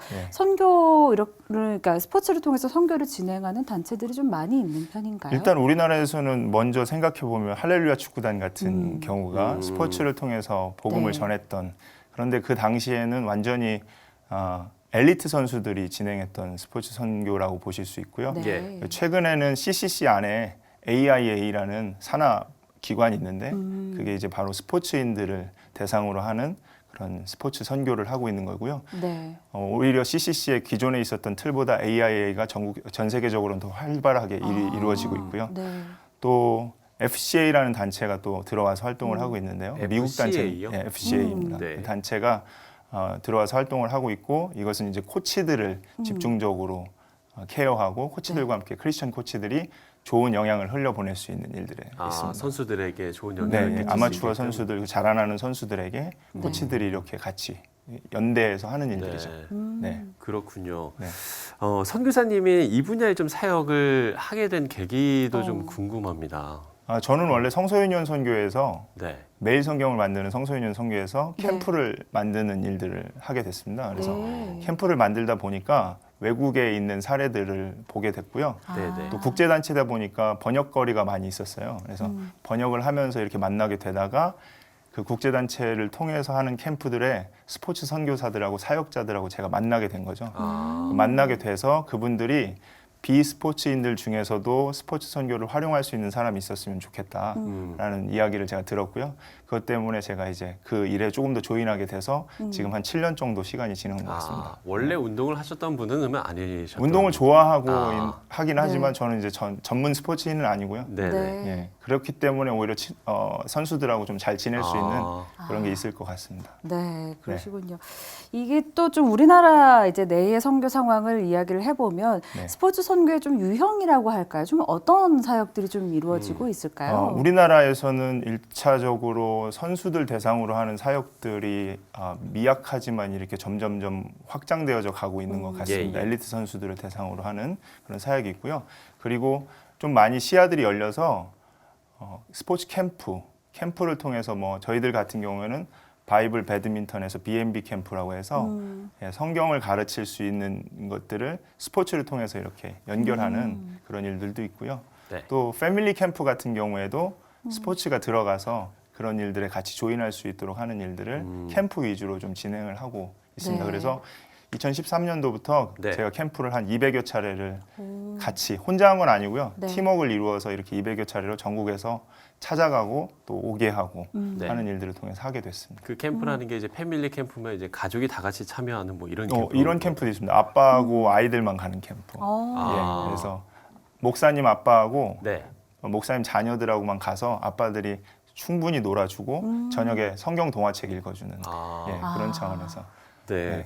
그러니까 스포츠를 통해서 선교를 진행하는 단체들이 좀 많이 있는 편인가요? 일단 우리나라에서는 먼저 생각해보면 할렐루야 축구단 같은 경우가 스포츠를 통해서 복음을 전했던, 그런데 그 당시에는 완전히 엘리트 선수들이 진행했던 스포츠 선교라고 보실 수 있고요. 최근에는 CCC 안에 AIA라는 산하 기관이 있는데 그게 이제 바로 스포츠인들을 대상으로 하는 그런 스포츠 선교를 하고 있는 거고요. 오히려 CCC의 기존에 있었던 틀보다 AIA가 전 세계적으로는 더 활발하게 일이 이루어지고 있고요. 또 FCA라는 단체가 또 들어와서 활동을 하고 있는데요. 미국 단체, FCA입니다. 그 단체가 들어와서 활동을 하고 있고 이것은 이제 코치들을 집중적으로 케어하고 코치들과 함께 크리스천 코치들이 좋은 영향을 흘려보낼 수 있는 일들에 있습니다. 선수들에게 좋은 영향을 아마추어 선수들, 자라나는 선수들에게 코치들이 이렇게 같이 연대해서 하는 일들이죠. 그렇군요. 선교사님이 이 분야에 좀 사역을 하게 된 계기도 좀 궁금합니다. 저는 원래 성소유년 선교에서 매일 성경을 만드는 성소유년 선교에서 캠프를 만드는 일들을 하게 됐습니다. 그래서 캠프를 만들다 보니까 외국에 있는 사례들을 보게 됐고요. 또 국제단체다 보니까 번역거리가 많이 있었어요. 그래서 번역을 하면서 이렇게 만나게 되다가 그 국제단체를 통해서 하는 캠프들의 스포츠 선교사들하고 사역자들하고 제가 만나게 된 거죠. 만나게 돼서 그분들이 비스포츠인들 중에서도 스포츠 선교를 활용할 수 있는 사람이 있었으면 좋겠다라는 이야기를 제가 들었고요. 그것 때문에 제가 이제 그 일에 조금 더 조인하게 돼서 지금 한 7년 정도 시간이 지난 것 같습니다. 원래 운동을 하셨던 분은 그러면 아니셨던 운동을 좋아하고 하긴 하지만 저는 이제 전문 스포츠인은 아니고요. 그렇기 때문에 오히려 선수들하고 좀 잘 지낼 수 있는 그런 게 있을 것 같습니다. 네, 그러시군요. 이게 또 좀 우리나라 이제 내의 선교 상황을 이야기를 해보면 스포츠 선교의 좀 유형이라고 할까요? 좀 어떤 사역들이 좀 이루어지고 있을까요? 우리나라에서는 1차적으로 선수들 대상으로 하는 사역들이 미약하지만 이렇게 점점점 확장되어져 가고 있는 것 같습니다. 엘리트 선수들을 대상으로 하는 그런 사역이 있고요. 그리고 좀 많이 시야들이 열려서 스포츠 캠프를 통해서 뭐 저희들 같은 경우에는 바이블 배드민턴에서 BNB 캠프라고 해서 성경을 가르칠 수 있는 것들을 스포츠를 통해서 이렇게 연결하는 그런 일들도 있고요. 또 패밀리 캠프 같은 경우에도 스포츠가 들어가서 그런 일들에 같이 조인할 수 있도록 하는 일들을 캠프 위주로 좀 진행을 하고 있습니다. 그래서 2013년도부터 제가 캠프를 한 200여 차례를 같이 혼자 한 건 아니고요. 팀워크를 이루어서 이렇게 200여 차례로 전국에서 찾아가고 또 오게 하고 하는 일들을 통해서 하게 됐습니다. 그 캠프라는 게 이제 패밀리 캠프면 이제 가족이 다 같이 참여하는 뭐 이런 캠프? 이런 캠프도 있습니다. 아빠하고 아이들만 가는 캠프. 그래서 목사님 아빠하고 목사님 자녀들하고만 가서 아빠들이 충분히 놀아주고 저녁에 성경 동화책 읽어주는 그런 차원에서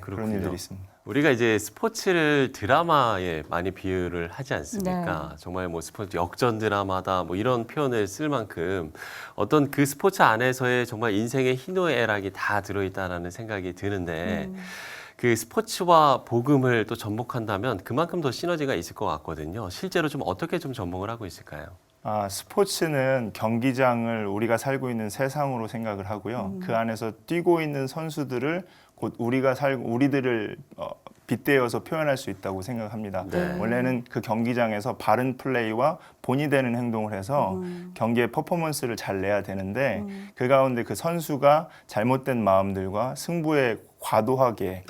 그런 일들이 있습니다. 우리가 이제 스포츠를 드라마에 많이 비유를 하지 않습니까? 네. 정말 뭐 스포츠 역전 드라마다 뭐 이런 표현을 쓸 만큼 어떤 그 스포츠 안에서의 정말 인생의 희노애락이 다 들어있다라는 생각이 드는데 그 스포츠와 복음을 또 접목한다면 그만큼 더 시너지가 있을 것 같거든요. 실제로 좀 어떻게 좀 접목을 하고 있을까요? 스포츠는 경기장을 우리가 살고 있는 세상으로 생각을 하고요. 그 안에서 뛰고 있는 선수들을 곧 우리들을 빗대어서 표현할 수 있다고 생각합니다. 네. 원래는 그 경기장에서 바른 플레이와 본이 되는 행동을 해서 경기의 퍼포먼스를 잘 내야 되는데 그 가운데 그 선수가 잘못된 마음들과 승부에 과도하게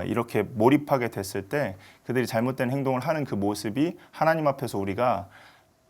이렇게 몰입하게 됐을 때 그들이 잘못된 행동을 하는 그 모습이 하나님 앞에서 우리가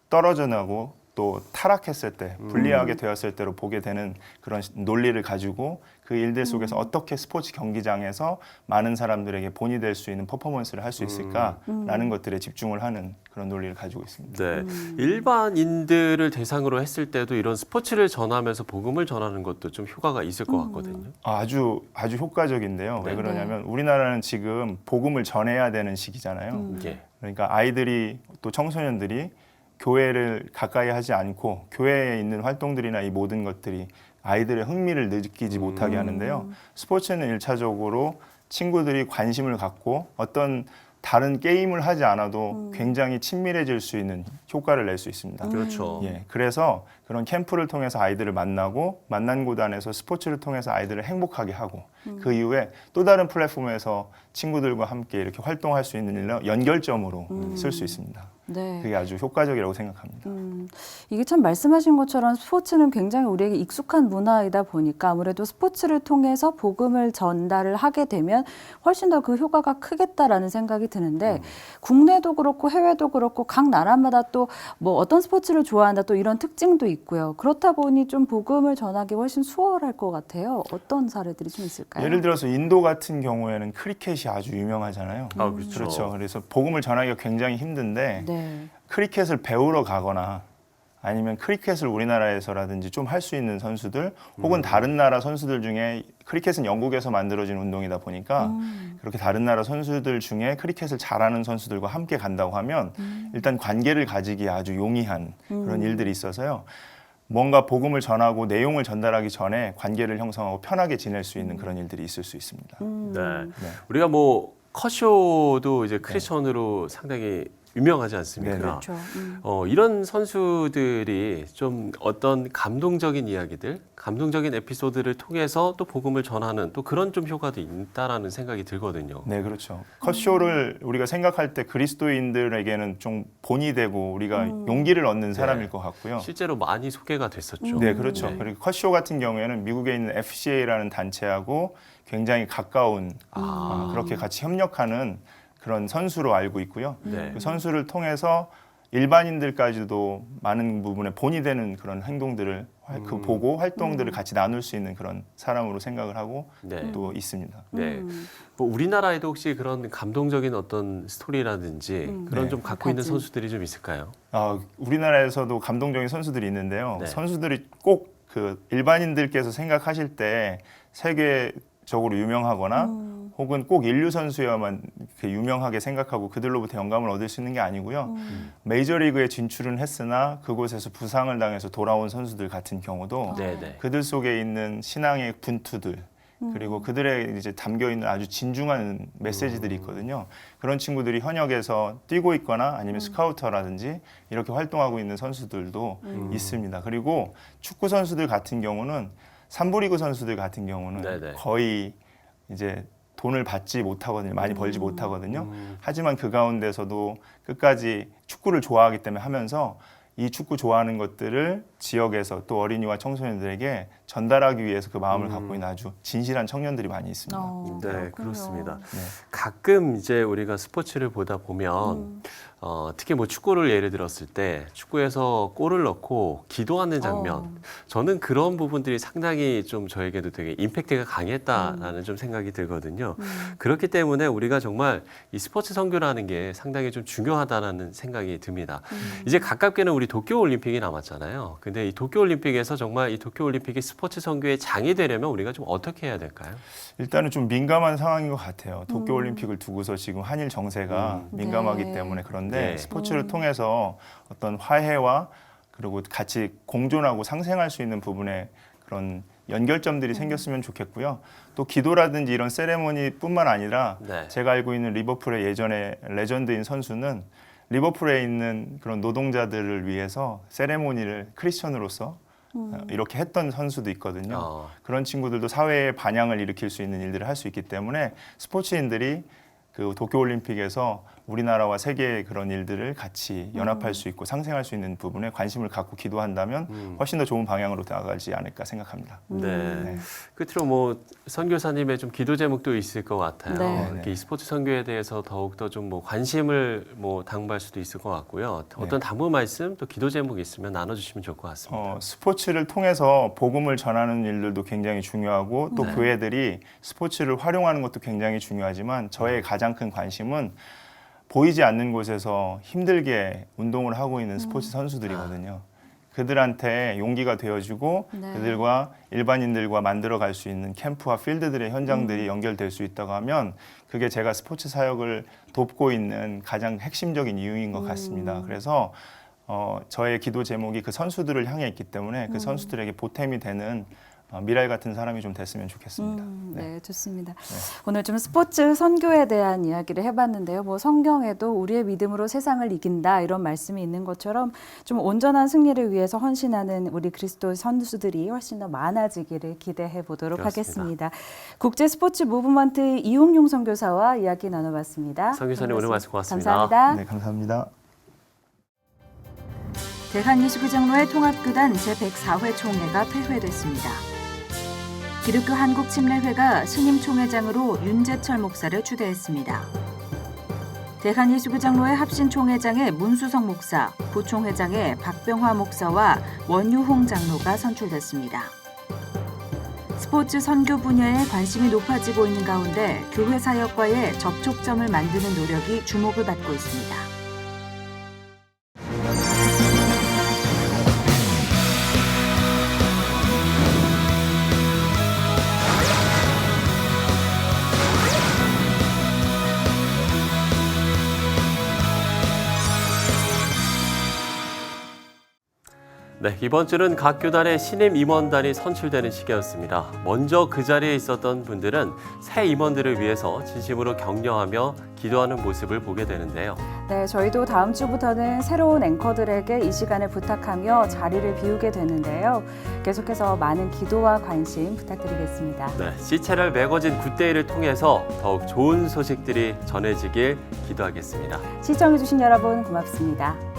떨어져 나고 또 타락했을 때 불리하게 되었을 때로 보게 되는 그런 논리를 가지고 그 일들 속에서 어떻게 스포츠 경기장에서 많은 사람들에게 본이 될 수 있는 퍼포먼스를 할 수 있을까라는 것들에 집중을 하는 그런 논리를 가지고 있습니다. 네, 일반인들을 대상으로 했을 때도 이런 스포츠를 전하면서 복음을 전하는 것도 좀 효과가 있을 것 같거든요. 아주 효과적인데요. 왜 그러냐면 우리나라는 지금 복음을 전해야 되는 시기잖아요. 그러니까 아이들이 또 청소년들이 교회를 가까이 하지 않고 교회에 있는 활동들이나 이 모든 것들이 아이들의 흥미를 느끼지 못하게 하는데요. 스포츠는 일차적으로 친구들이 관심을 갖고 어떤 다른 게임을 하지 않아도 굉장히 친밀해질 수 있는 효과를 낼 수 있습니다. 그렇죠. 예, 그래서 그런 캠프를 통해서 아이들을 만나고 만난 곳 안에서 스포츠를 통해서 아이들을 행복하게 하고 그 이후에 또 다른 플랫폼에서 친구들과 함께 이렇게 활동할 수 있는 일로 연결점으로 쓸 수 있습니다. 네. 그게 아주 효과적이라고 생각합니다. 이게 참 말씀하신 것처럼 스포츠는 굉장히 우리에게 익숙한 문화이다 보니까 아무래도 스포츠를 통해서 복음을 전달을 하게 되면 훨씬 더 그 효과가 크겠다라는 생각이 드는데 국내도 그렇고 해외도 그렇고 각 나라마다 또 뭐 어떤 스포츠를 좋아한다 또 이런 특징도 있고요. 그렇다 보니 좀 복음을 전하기 훨씬 수월할 것 같아요. 어떤 사례들이 좀 있을까요? 예를 들어서 인도 같은 경우에는 크리켓이 아주 유명하잖아요. 그렇죠. 그래서 복음을 전하기가 굉장히 힘든데 네. 크리켓을 배우러 가거나 아니면 크리켓을 우리나라에서라든지 좀 할 수 있는 선수들 혹은 다른 나라 선수들 중에 크리켓은 영국에서 만들어진 운동이다 보니까 그렇게 다른 나라 선수들 중에 크리켓을 잘하는 선수들과 함께 간다고 하면 일단 관계를 가지기에 아주 용이한 그런 일들이 있어서요. 뭔가 복음을 전하고 내용을 전달하기 전에 관계를 형성하고 편하게 지낼 수 있는 그런 일들이 있을 수 있습니다. 네. 우리가 뭐 컷쇼도 이제 크리스천으로 상당히 유명하지 않습니까? 그렇죠. 이런 선수들이 좀 어떤 감동적인 이야기들, 감동적인 에피소드를 통해서 또 복음을 전하는 또 그런 좀 효과도 있다라는 생각이 들거든요. 네, 그렇죠. 컷쇼를 우리가 생각할 때 그리스도인들에게는 좀 본이 되고 우리가 용기를 얻는 사람일 것 같고요. 실제로 많이 소개가 됐었죠. 네, 그렇죠. 그리고 컷쇼 같은 경우에는 미국에 있는 FCA라는 단체하고 굉장히 가까운 그렇게 같이 협력하는 그런 선수로 알고 있고요. 그 선수를 통해서 일반인들까지도 많은 부분에 본이 되는 그런 행동들을 보고 활동들을 같이 나눌 수 있는 그런 사람으로 생각을 하고 또 있습니다. 네. 뭐 우리나라에도 혹시 그런 감동적인 어떤 스토리라든지 그런 좀 갖고 있는 선수들이 좀 있을까요? 우리나라에서도 감동적인 선수들이 있는데요. 선수들이 꼭 그 일반인들께서 생각하실 때 세계적으로 유명하거나 혹은 꼭 인류 선수여만 이렇게 유명하게 생각하고 그들로부터 영감을 얻을 수 있는 게 아니고요. 메이저리그에 진출은 했으나 그곳에서 부상을 당해서 돌아온 선수들 같은 경우도 그들 속에 있는 신앙의 분투들 그리고 그들의 이제 담겨 있는 아주 진중한 메시지들이 있거든요. 그런 친구들이 현역에서 뛰고 있거나 아니면 스카우터라든지 이렇게 활동하고 있는 선수들도 있습니다. 그리고 축구 선수들 같은 경우는 3부 리그 선수들 같은 경우는 거의 이제 돈을 받지 못하거든요. 많이 벌지 못하거든요. 하지만 그 가운데서도 끝까지 축구를 좋아하기 때문에 하면서 이 축구 좋아하는 것들을 지역에서 또 어린이와 청소년들에게 전달하기 위해서 그 마음을 갖고 있는 아주 진실한 청년들이 많이 있습니다. 네, 그렇습니다. 가끔 이제 우리가 스포츠를 보다 보면 특히 뭐 축구를 예를 들었을 때 축구에서 골을 넣고 기도하는 장면, 저는 그런 부분들이 상당히 좀 저에게도 되게 임팩트가 강했다라는 좀 생각이 들거든요. 그렇기 때문에 우리가 정말 이 스포츠 선교라는 게 상당히 좀 중요하다는 생각이 듭니다. 이제 가깝게는 우리 도쿄올림픽이 남았잖아요. 근데 이 도쿄올림픽에서 정말 이 도쿄올림픽이 스포츠 선교의 장이 되려면 우리가 좀 어떻게 해야 될까요? 일단은 좀 민감한 상황인 것 같아요. 도쿄올림픽을 두고서 지금 한일 정세가 민감하기 때문에. 그런데 스포츠를 통해서 어떤 화해와 그리고 같이 공존하고 상생할 수 있는 부분에 그런 연결점들이 생겼으면 좋겠고요. 또 기도라든지 이런 세레모니뿐만 아니라 제가 알고 있는 리버풀의 예전에 레전드인 선수는 리버풀에 있는 그런 노동자들을 위해서 세레모니를 크리스천으로서 이렇게 했던 선수도 있거든요. 그런 친구들도 사회에 반향을 일으킬 수 있는 일들을 할 수 있기 때문에 스포츠인들이 그 도쿄올림픽에서 우리나라와 세계의 그런 일들을 같이 연합할 수 있고 상생할 수 있는 부분에 관심을 갖고 기도한다면 훨씬 더 좋은 방향으로 나아가지 않을까 생각합니다. 네. 끝으로 뭐 선교사님의 좀 기도 제목도 있을 것 같아요. 이 스포츠 선교에 대해서 더욱더 좀 뭐 관심을 뭐 당부할 수도 있을 것 같고요. 어떤 당부 말씀 또 기도 제목이 있으면 나눠주시면 좋을 것 같습니다. 스포츠를 통해서 복음을 전하는 일들도 굉장히 중요하고 또 교회들이 스포츠를 활용하는 것도 굉장히 중요하지만 저의 가장 큰 관심은 보이지 않는 곳에서 힘들게 운동을 하고 있는 스포츠 선수들이거든요. 그들한테 용기가 되어주고 그들과 일반인들과 만들어갈 수 있는 캠프와 필드들의 현장들이 연결될 수 있다고 하면 그게 제가 스포츠 사역을 돕고 있는 가장 핵심적인 이유인 것 같습니다. 그래서 저의 기도 제목이 그 선수들을 향해 있기 때문에 그 선수들에게 보탬이 되는 미랄 같은 사람이 좀 됐으면 좋겠습니다. 네, 좋습니다. 오늘 좀 스포츠 선교에 대한 이야기를 해봤는데요. 뭐 성경에도 우리의 믿음으로 세상을 이긴다 이런 말씀이 있는 것처럼 좀 온전한 승리를 위해서 헌신하는 우리 그리스도 선수들이 훨씬 더 많아지기를 기대해 보도록 하겠습니다. 국제 스포츠 무브먼트 이웅용 선교사와 이야기 나눠봤습니다. 선교사님 오늘 말씀 고맙습니다. 감사합니다. 네, 감사합니다. 대한예수교장로회 통합교단 제104회 총회가 폐회됐습니다. 기독교 한국침례회가 신임 총회장으로 윤재철 목사를 추대했습니다. 대한예수교장로회 합신총회장에 문수성 목사, 부총회장에 박병화 목사와 원유홍 장로가 선출됐습니다. 스포츠 선교 분야에 관심이 높아지고 있는 가운데 교회 사역과의 접촉점을 만드는 노력이 주목을 받고 있습니다. 네, 이번 주는 각 교단의 신임 임원단이 선출되는 시기였습니다. 먼저 그 자리에 있었던 분들은 새 임원들을 위해서 진심으로 격려하며 기도하는 모습을 보게 되는데요. 네, 저희도 다음 주부터는 새로운 앵커들에게 이 시간을 부탁하며 자리를 비우게 되는데요. 계속해서 많은 기도와 관심 부탁드리겠습니다. 네, 시채널 매거진 굿데이를 통해서 더욱 좋은 소식들이 전해지길 기도하겠습니다. 시청해주신 여러분 고맙습니다.